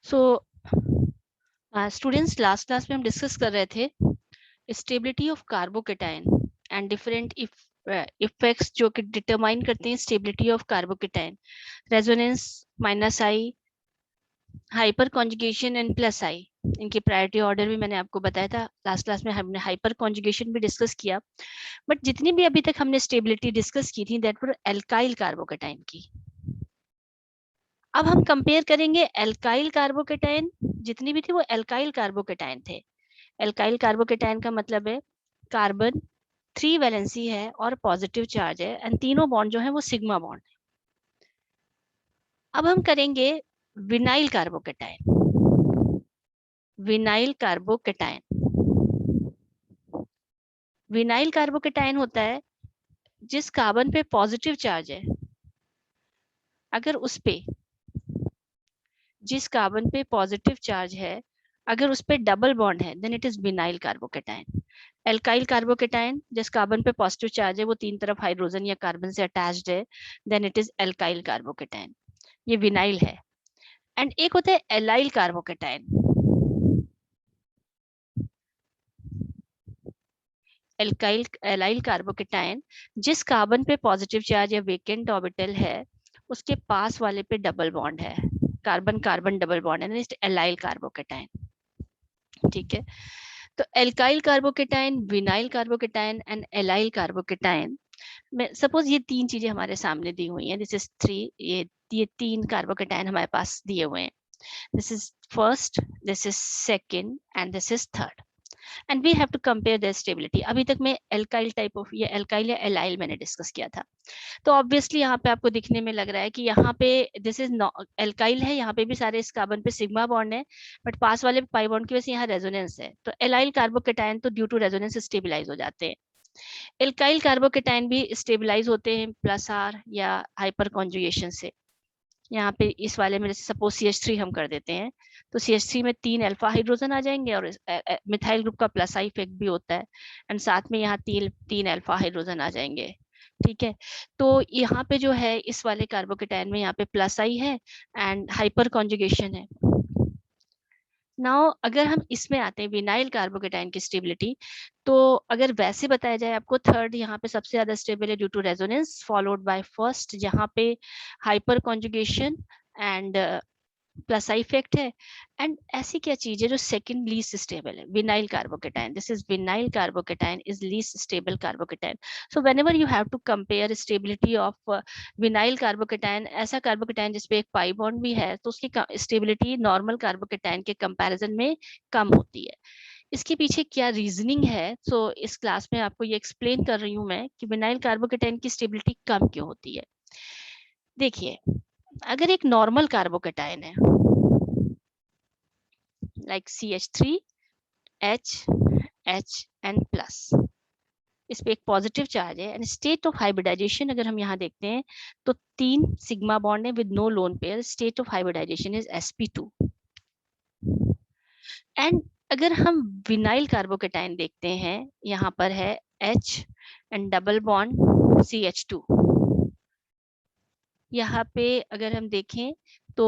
So students, last class में हम discuss कर रहे थे stability of carbocation and different effects जो कि डिटरमाइन करते हैं stability of carbocation, resonance, minus I, hyperconjugation and plus I. इनकी प्रायोरिटी ऑर्डर भी मैंने आपको बताया था। लास्ट क्लास में हमने हाइपर कॉन्जुगेशन भी डिस्कस किया, बट जितनी भी अभी तक हमने स्टेबिलिटी डिस्कस की थी दैट वर एल्काइल कार्बोकेटाइन की। अब हम कंपेयर करेंगे एल्काइल कार्बोकेटाइन, जितनी भी थी वो एल्काइल कार्बोकेटाइन थे। एल्काइल कार्बोकेटाइन का मतलब है कार्बन 3 वैलेंसी है और पॉजिटिव चार्ज है एंड तीनों बॉन्ड जो है वो सिग्मा बॉन्ड है। अब हम करेंगे vinyl carbocation. Vinyl carbocation, vinyl carbocation होता है जिस कार्बन पे पॉजिटिव चार्ज है, अगर उस पे जिस कार्बन पे पॉजिटिव चार्ज है अगर उस पे डबल बॉन्ड है then it is vinyl carbocation. Alkyl carbocation जिस कार्बन पे पॉजिटिव चार्ज है वो तीन तरफ हाइड्रोजन या कार्बन से अटैच्ड है then it is alkyl carbocation, ये विनाइल है। एंड एक होता है एलाइल कार्बोकेटाइन। एलाइल कार्बोकेटाइन जिस कार्बन पे पॉजिटिव चार्ज या वेकेंट ऑर्बिटल है उसके पास वाले पे डबल बॉन्ड है, कार्बन कार्बन डबल बॉन्ड है, एलाइल कार्बोकेटाइन। ठीक है, तो alkyl carbocation, vinyl carbocation and allyl carbocation में सपोज ये तीन चीजें हमारे सामने दी हुई हैं, दिस इज 3, ये तीन कार्बोकेटाइन हमारे पास दिए हुए हैं। This is first, this is second and this is third and we have to compare their stability. अभी तक मैं एल्काइल टाइप ऑफ या एल्काइल या एलाइल मैंने डिस्कस किया था। तो ऑब्वियसली यहाँ पे आपको दिखने में लग रहा है कि यहाँ पे दिस इज एल्काइल है, यहाँ पे भी सारे इस कार्बन पे सिग्मा बॉन्ड है बट पास वाले पाई बॉन्ड की वजह से यहाँ रेजोनेंस है, तो एलाइल कार्बोकेटाइन तो ड्यू टू रेजोनेंस स्टेबिलाईज हो जाते हैं। एल्काइल कार्बोकेटाइन भी स्टेबिलाईज होते हैं प्लस आर या हाइपर कॉन्जुगेशन से। यहाँ पे इस वाले में जैसे सपोज CH3 हम कर देते हैं तो CH3 में 3 अल्फा हाइड्रोजन आ जाएंगे और मिथाइल ग्रुप का प्लस आई इफेक्ट भी होता है एंड साथ में यहाँ तीन अल्फा हाइड्रोजन आ जाएंगे। ठीक है, तो यहाँ पे जो है इस वाले कार्बोकेटाइन में यहाँ पे प्लस आई है एंड हाइपर कॉन्जुगेशन है। नाउ अगर हम इसमें आते हैं विनाइल कार्बोकेटाइन की स्टेबिलिटी, तो अगर वैसे बताया जाए आपको थर्ड यहाँ पे सबसे ज्यादा स्टेबल है due to resonance followed by first जहाँ पे hyperconjugation and plus I effect है। एंड ऐसी क्या चीज है जो सेकंड लीस्ट स्टेबल है? Vinyl carbocation, this is vinyl carbocation is least stable carbocation. So whenever you have to compare stability of vinyl carbocation, ऐसा कार्बोकेटाइन जिसपे एक पाई बॉन्ड भी है, तो उसकी स्टेबिलिटी नॉर्मल कार्बोकेटाइन के कंपैरिजन में कम होती है। इसके पीछे क्या रीजनिंग है, सो इस क्लास में आपको ये एक्सप्लेन कर रही हूँ मैं कि विनाइल कार्बोकेटाइन की स्टेबिलिटी कम क्यों होती है। देखिए, अगर एक नॉर्मल कार्बोकेटाइन है like CH3 H and plus, इस पे एक पॉजिटिव चार्ज है एंड स्टेट ऑफ हाइब्रिडाइजेशन अगर हम यहाँ देखते हैं तो 3 सिग्मा बॉन्ड है with no lone pair, state of hybridization is sp2। And अगर हम विनाइल कार्बोकेटाइन देखते हैं यहाँ पर है H and double bond CH2। यहाँ पे अगर हम देखें तो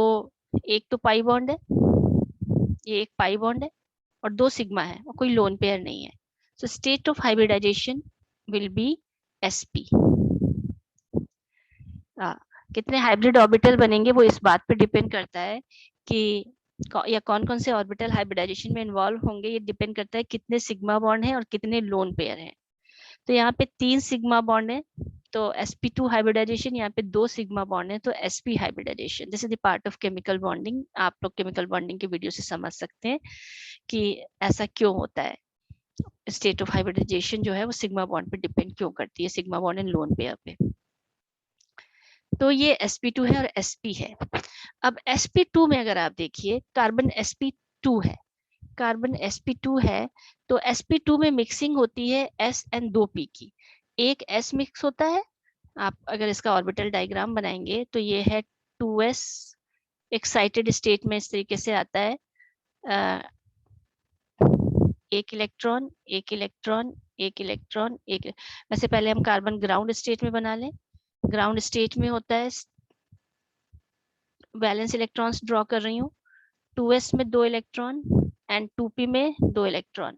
एक तो पाई बॉन्ड है, ये एक पाई बॉन्ड है और 2 सिग्मा है और कोई लोन पेयर नहीं है, so state of hybridisation will be sp। कितने हाइब्रिड ऑर्बिटल बनेंगे वो इस बात पे डिपेंड करता है कि या कौन कौन से ऑर्बिटल हाइब्रिडाइजेशन में इन्वॉल्व होंगे, ये डिपेंड करता है कितने सिग्मा बॉन्ड है और कितने लोन पेयर है। तो यहाँ पे 3 सिग्मा बॉन्ड है तो sp2 हाइब्रिडाइजेशन, यहाँ पे 2 सिग्मा बॉन्ड है तो sp hybridization. This is the part of chemical bonding, आप लोग केमिकल बॉन्डिंग के वीडियो से समझ सकते हैं कि ऐसा क्यों होता है। स्टेट ऑफ हाइब्रिडाइजेशन जो है वो सिग्मा बॉन्ड पे डिपेंड क्यों करती है, sigma bond and lone pair पे। तो ये sp2 है और sp है। अब sp2 में अगर आप देखिए कार्बन sp2 है, कार्बन sp2 है तो sp2 में मिक्सिंग होती है s एंड 2p की, एक s मिक्स होता है। आप अगर इसका ऑर्बिटल डायग्राम बनाएंगे तो ये है 2s एक्साइटेड स्टेट में इस तरीके से आता है, एक इलेक्ट्रॉन एक इलेक्ट्रॉन एक इलेक्ट्रॉन एक। वैसे पहले हम कार्बन ग्राउंड स्टेट में बना लें। ग्राउंड स्टेट में होता है, वैलेंस इलेक्ट्रॉन्स ड्रॉ कर रही हूँ, 2s में 2 इलेक्ट्रॉन एंड 2p में 2 इलेक्ट्रॉन।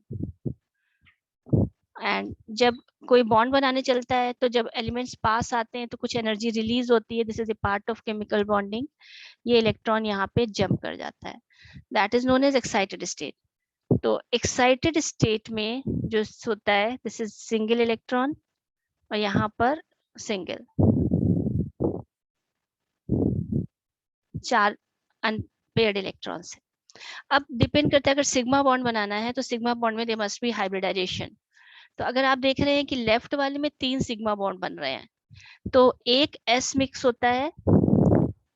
एंड जब कोई बॉन्ड बनाने चलता है तो जब एलिमेंट्स पास आते हैं तो कुछ एनर्जी रिलीज होती है, this is a part of chemical bonding. ये इलेक्ट्रॉन यहाँ पे जंप कर जाता है, that is known as excited state. तो एक्साइटेड स्टेट में जो होता है दिस इज सिंगल इलेक्ट्रॉन और यहाँ पर सिंगल, 4 अनपेयर्ड इलेक्ट्रॉन्स है। अब डिपेंड करता है, अगर सिग्मा बॉन्ड बनाना है तो सिग्मा बॉन्ड में देयर मस्ट बी हाइब्रिडाइजेशन। तो अगर आप देख रहे हैं कि लेफ्ट वाले में 3 सिग्मा बॉन्ड बन रहे हैं, तो एक s मिक्स होता है,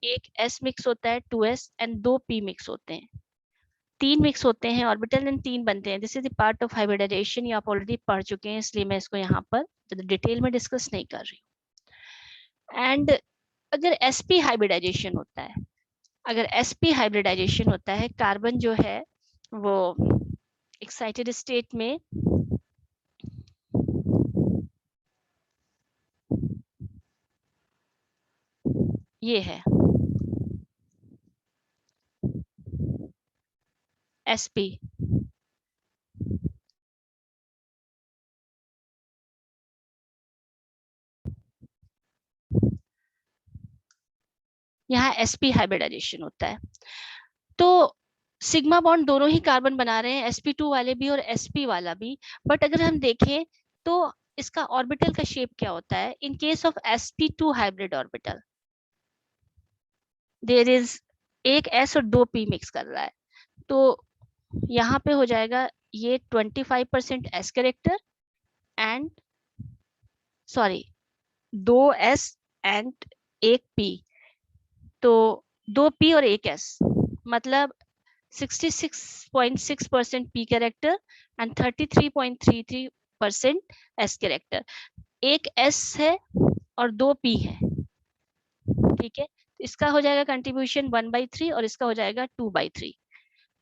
एक s मिक्स होता है 2s एंड 2 p मिक्स होते हैं, 3 मिक्स होते हैं ऑर्बिटल एंड 3 बनते हैं। This is the part of hybridization, ये आप ऑलरेडी पढ़ चुके हैं, इसलिए मैं इसको यहाँ पर डिटेल में डिस्कस नहीं कर रही हूँ। एंड अगर sp हाइब्रिडाइजेशन होता है, अगर sp हाइब्रिडाइजेशन होता है, कार्बन जो है वो एक्साइटेड स्टेट में ये है sp, यहाँ sp हाइब्रिडाइजेशन होता है। तो सिग्मा बॉन्ड दोनों ही कार्बन बना रहे हैं, sp2 वाले भी और sp वाला भी। बट अगर हम देखें तो इसका ऑर्बिटल का शेप क्या होता है, in case of sp2 hybrid orbital there is एक s और 2 p मिक्स कर रहा है, तो यहाँ पे हो जाएगा ये 25% s character and sorry 2s and 1p, तो 2p और 1s, मतलब 66.6% p character and 33.33% s character. एक s है और 2 p है, ठीक है। इसका हो जाएगा कंट्रीब्यूशन 1/3 और इसका हो जाएगा 2/3।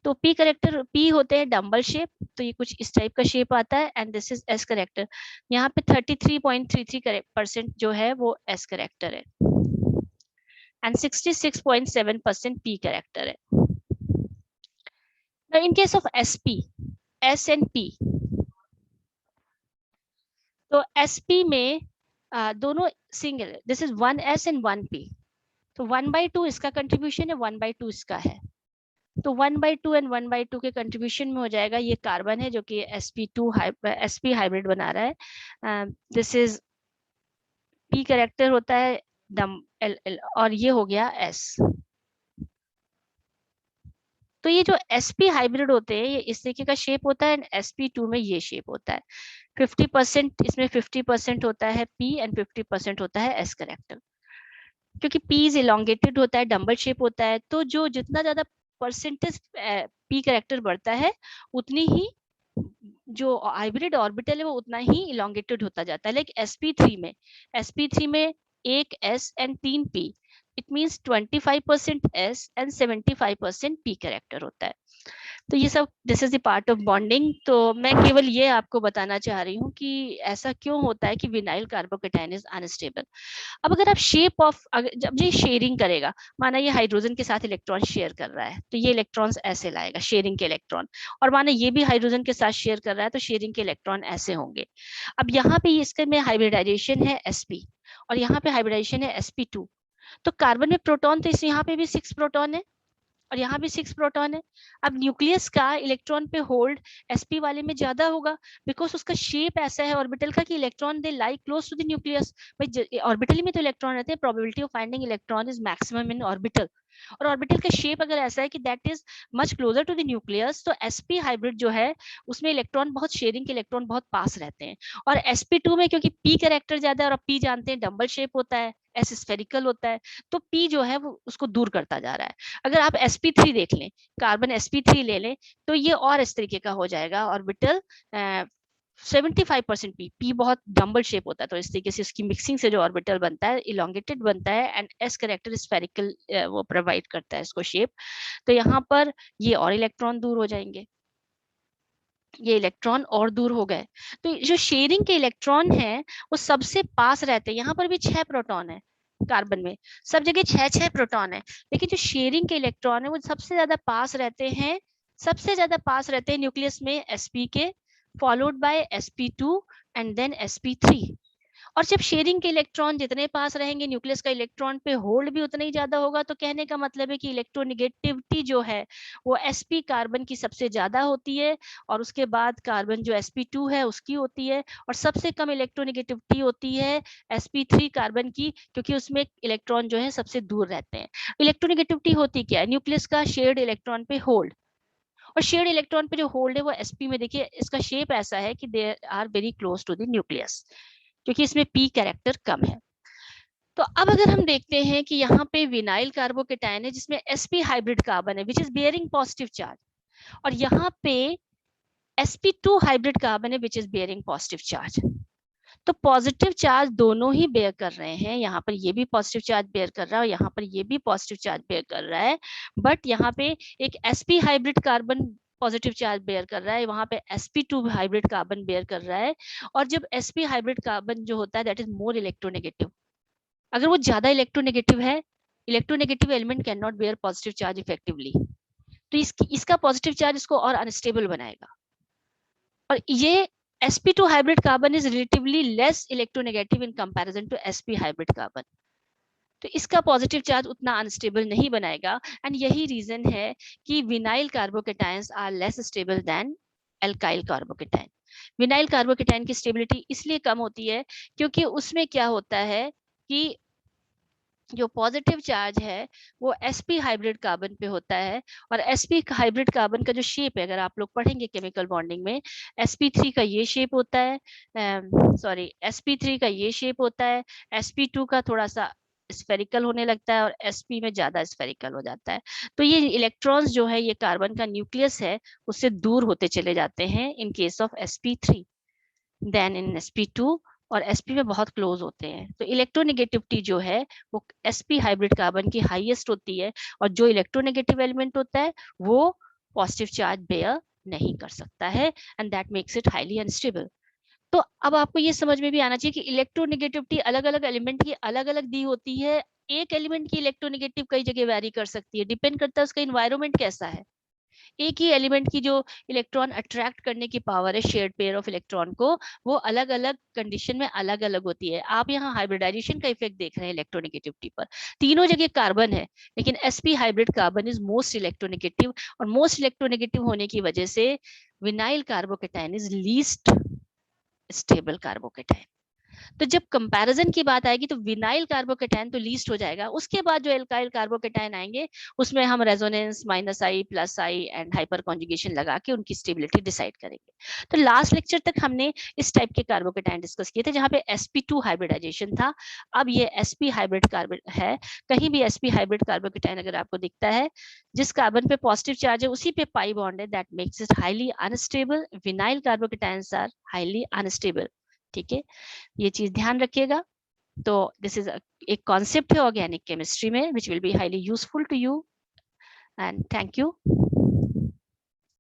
तो p करेक्टर, p होते हैं डम्बल शेप, तो ये कुछ इस टाइप का शेप आता है and this is s character. यहाँ पे 33.33% जो है वो s करेक्टर है एंड 66.7% p करेक्टर है। Now in case of sp, s and p, तो sp में दोनों single, this is 1s and 1p, तो 1/2 इसका कंट्रीब्यूशन है, 1/2 इसका है, तो 1/2 एंड 1/2 के कंट्रीब्यूशन में हो जाएगा। ये कार्बन है जो कि sp हाइब्रिड बना रहा है, दिस इज p कैरेक्टर होता है डम एल और ये हो गया s। तो ये जो sp हाइब्रिड होते हैं ये इस तरीके का शेप होता है एंड sp2 में ये शेप होता है। 50% इसमें 50% होता है p एंड 50% होता है s कैरेक्टर। क्योंकि p इज इलोंगेटेड होता है, डम्बल शेप होता है, तो जो जितना ज्यादा परसेंटेज p कैरेक्टर बढ़ता है उतनी ही जो हाइब्रिड ऑर्बिटल है वो उतना ही इलोंगेटेड होता जाता है। लाइक sp3 में एक s and 3 p, it means 25% s and 75% p character होता है। तो ये सब this is the part of bonding. तो मैं केवल ये आपको बताना चाह रही हूँ कि ऐसा क्यों होता है कि विनाइल कार्बोकेटायन इज अनस्टेबल। अब अगर आप शेप ऑफ, जब ये शेयरिंग करेगा, माना ये हाइड्रोजन के साथ इलेक्ट्रॉन शेयर कर रहा है तो ये इलेक्ट्रॉन्स ऐसे लाएगा, शेयरिंग के इलेक्ट्रॉन, और माना ये भी हाइड्रोजन के साथ शेयर कर रहा है तो शेयरिंग के इलेक्ट्रॉन ऐसे होंगे। अब यहाँ पे इसके में हाइब्रिडाइजेशन है sp और यहाँ पे हाइब्रिडाइजेशन है sp2, तो कार्बन में प्रोटॉन, तो इस यहाँ पे भी 6 प्रोटॉन है और यहाँ भी 6 प्रोटॉन है। अब न्यूक्लियस का इलेक्ट्रॉन पे होल्ड sp वाले में ज्यादा होगा, बिकॉज उसका शेप ऐसा है ऑर्बिटल का कि electron they lie close to the nucleus. भाई ऑर्बिटल में तो इलेक्ट्रॉन रहते हैं, probability of finding electron is maximum in orbital, और ऑर्बिटल का शेप अगर ऐसा है कि that is much closer to the nucleus, तो sp हाइब्रिड जो है उसमें इलेक्ट्रॉन बहुत शेयरिंग के इलेक्ट्रॉन बहुत पास रहते हैं। और sp2 में क्योंकि p कैरेक्टर ज्यादा है और p जानते हैं डबल शेप होता है, s स्फेरिकल होता है, तो p जो है वो उसको दूर करता जा रहा है। अगर आप sp3 देख लें, कार्बन sp3 ले लें, तो ये और इस तरीके का हो जाएगा ऑर्बिटल, 75% p बहुत डम्बल शेप होता है, तो इस तरीके से इसकी मिक्सिंग से जो ऑर्बिटल बनता है इलोंगेटेड बनता है एंड s कैरेक्टर स्फेरिकल वो प्रोवाइड करता है इसको शेप। तो यहाँ पर ये और इलेक्ट्रॉन दूर हो जाएंगे, ये इलेक्ट्रॉन और दूर हो गए। तो जो शेयरिंग के इलेक्ट्रॉन है वो सबसे पास रहते हैं, यहाँ पर भी 6 प्रोटॉन है कार्बन में सब जगह 6 प्रोटॉन है, लेकिन जो शेयरिंग के इलेक्ट्रॉन है वो सबसे ज्यादा पास रहते हैं, सबसे ज्यादा पास रहते हैं न्यूक्लियस में sp के, followed by sp2 and then sp3। और जब शेयरिंग के इलेक्ट्रॉन जितने पास रहेंगे न्यूक्लियस का इलेक्ट्रॉन पे होल्ड भी उतना ही ज्यादा होगा, तो कहने का मतलब है कि इलेक्ट्रोनेगेटिविटी जो है वो sp कार्बन की सबसे ज्यादा होती है, और उसके बाद कार्बन जो sp2 है उसकी होती है, और सबसे कम इलेक्ट्रोनेगेटिविटी होती है sp3 कार्बन की, क्योंकि उसमें इलेक्ट्रॉन जो है सबसे दूर रहते हैं। इलेक्ट्रोनेगेटिविटी होती क्या है? न्यूक्लियस का शेयर्ड इलेक्ट्रॉन पे होल्ड, और शेयर्ड इलेक्ट्रॉन पे जो होल्ड है वो sp में, देखिए इसका शेप ऐसा है कि they are very close to the nucleus, क्योंकि इसमें p कैरेक्टर कम है। तो अब अगर हम देखते हैं कि यहाँ पे विनाइल कार्बोकेटायन है जिसमें sp हाइब्रिड कार्बन है which is bearing positive charge, और यहाँ पे sp2 हाइब्रिड कार्बन है which is bearing positive charge. तो पॉजिटिव चार्ज दोनों ही बेयर कर रहे हैं, यहाँ पर ये भी पॉजिटिव चार्ज बेयर कर रहा है और यहाँ पर ये भी पॉजिटिव चार्ज बेयर कर रहा है, बट यहाँ पे एक sp hybrid carbon positive charge bear कर रहा है, वहां पे sp2 हाइब्रिड कार्बन बेयर कर रहा है। और जब sp हाइब्रिड कार्बन जो होता है दैट इज मोर इलेक्ट्रोनेगेटिव, अगर वो ज्यादा इलेक्ट्रोनेगेटिव है, electronegative element can not bear positive charge effectively, तो इसका पॉजिटिव चार्ज इसको और अनस्टेबल बनाएगा। और ये sp2 hybrid carbon is relatively less electronegative in comparison to sp hybrid carbon, तो इसका पॉजिटिव चार्ज उतना अनस्टेबल नहीं बनाएगा। एंड यही रीजन है कि vinyl carbocations are less stable than alkyl carbocation. Vinyl carbocation की स्टेबिलिटी इसलिए कम होती है क्योंकि उसमें क्या होता है कि जो पॉजिटिव चार्ज है वो sp हाइब्रिड कार्बन पे होता है, और sp हाइब्रिड कार्बन का जो शेप है अगर आप लोग पढ़ेंगे केमिकल बॉन्डिंग में, sp3 का ये शेप होता है, सॉरी sp3 का ये शेप होता है, sp2 का थोड़ा सा स्फेरिकल होने लगता है और sp में ज्यादा स्फेरिकल हो जाता है। तो ये इलेक्ट्रॉन्स जो है ये कार्बन का न्यूक्लियस है उससे दूर होते चले जाते हैं in case of sp3 than in sp2, और sp में बहुत क्लोज होते हैं। तो इलेक्ट्रोनेगेटिविटी जो है वो sp हाइब्रिड कार्बन की हाईएस्ट होती है, और जो इलेक्ट्रोनेगेटिव एलिमेंट होता है वो पॉजिटिव चार्ज बेयर नहीं कर सकता है, and that makes it highly unstable. तो अब आपको ये समझ में भी आना चाहिए कि इलेक्ट्रोनेगेटिविटी अलग अलग एलिमेंट की अलग अलग दी होती है। एक एलिमेंट की इलेक्ट्रोनेगेटिव कई जगह वैरी कर सकती है, डिपेंड करता है उसका इन्वायरमेंट कैसा है। एक ही एलिमेंट की जो इलेक्ट्रॉन अट्रैक्ट करने की पावर है शेयर्ड पेयर ऑफ इलेक्ट्रॉन को, वो अलग अलग कंडीशन में अलग अलग होती है। आप यहाँ हाइब्रिडाइजेशन का इफेक्ट देख रहे हैं इलेक्ट्रोनेगेटिविटी पर, तीनों जगह कार्बन है, लेकिन sp hybrid carbon is most electronegative, और मोस्ट इलेक्ट्रोनेगेटिव होने की वजह से vinyl carbocation is least stable carbocation. तो जब कंपैरिजन की बात आएगी तो विनाइल कार्बोकेटायन तो लीस्ट हो जाएगा, उसके बाद जो एल्काइल कार्बोकेटायन आएंगे उसमें हम resonance -i +i and hyper conjugation लगा के उनकी स्टेबिलिटी डिसाइड करेंगे। तो लास्ट लेक्चर तक हमने इस टाइप के कार्बोकेटायन डिस्कस किए थे जहां पे sp2 हाइब्रिडाइजेशन था। अब ये sp हाइब्रिड कार्बन है, कहीं भी sp हाइब्रिड कार्बोकेटायन अगर आपको दिखता है जिस कार्बन पे पॉजिटिव चार्ज है उसी पे पाई बॉन्ड है, that makes it highly unstable. Vinyl carbocations are highly unstable. ठीक है, ये चीज ध्यान रखिएगा। तो दिस इज एक कॉन्सेप्ट है ऑर्गेनिक केमिस्ट्री में which will be highly useful to you, and thank you.